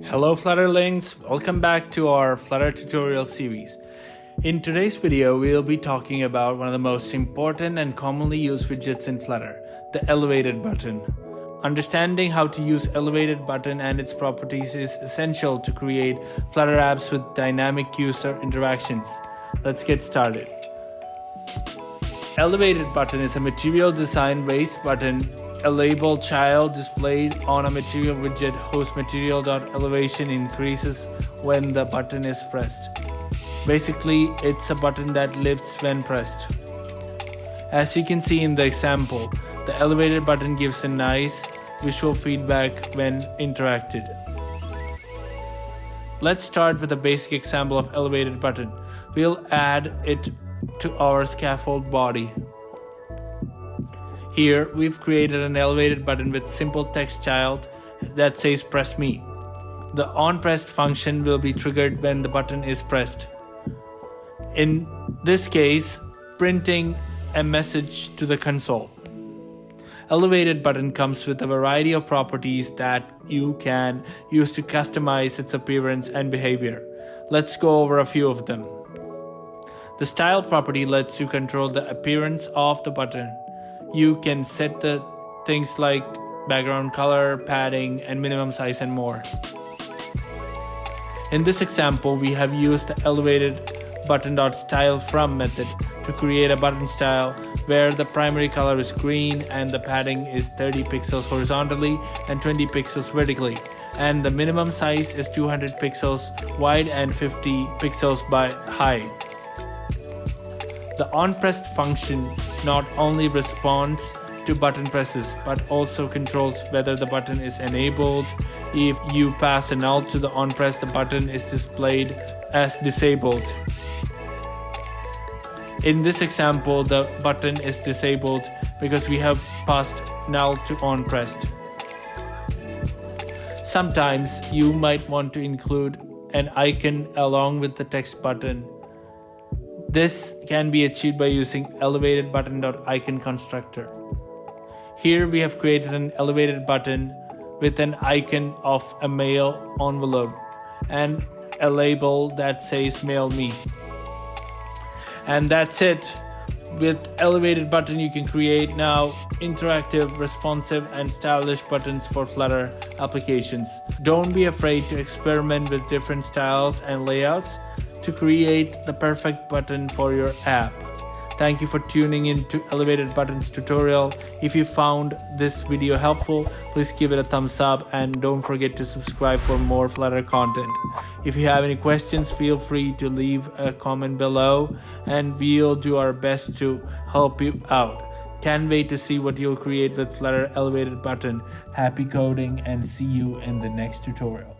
Hello Flutterlings, welcome back to our Flutter tutorial series. In today's video, we'll be talking about one of the most important and commonly used widgets in Flutter, the elevated button. Understanding how to use elevated button and its properties is essential to create Flutter apps with dynamic user interactions. Let's get started. Elevated button is a material design based button, a label child displayed on a material widget whose material.elevation increases when the button is pressed. Basically, it's a button that lifts when pressed. As you can see in the example, the elevated button gives a nice visual feedback when interacted. Let's start with a basic example of elevated button. We'll add it to our scaffold body. Here, we've created an elevated button with simple text child that says press me. The onPressed function will be triggered when the button is pressed. In this case, printing a message to the console. Elevated button comes with a variety of properties that you can use to customize its appearance and behavior. Let's go over a few of them. The style property lets you control the appearance of the button. You can set the things like background color, padding, and minimum size and more. In this example, we have used the elevated button.styleFrom method to create a button style where the primary color is green and the padding is 30 pixels horizontally and 20 pixels vertically, and the minimum size is 200 pixels wide and 50 pixels by height. The onPressed function not only responds to button presses but also controls whether the button is enabled. If you pass a null to the onPress, the button is displayed as disabled. In this example, the button is disabled because we have passed null to onPressed. Sometimes you might want to include an icon along with the text button. This can be achieved by using ElevatedButton.icon constructor. Here we have created an elevated button with an icon of a mail envelope and a label that says mail me. And that's it. With elevated button, you can create now interactive, responsive, and stylish buttons for Flutter applications. Don't be afraid to experiment with different styles and layouts to create the perfect button for your app. Thank you for tuning in to Elevated Buttons tutorial. If you found this video helpful, please give it a thumbs up and don't forget to subscribe for more Flutter content. If you have any questions, feel free to leave a comment below and we'll do our best to help you out. Can't wait to see what you'll create with Flutter Elevated Button. Happy coding and see you in the next tutorial.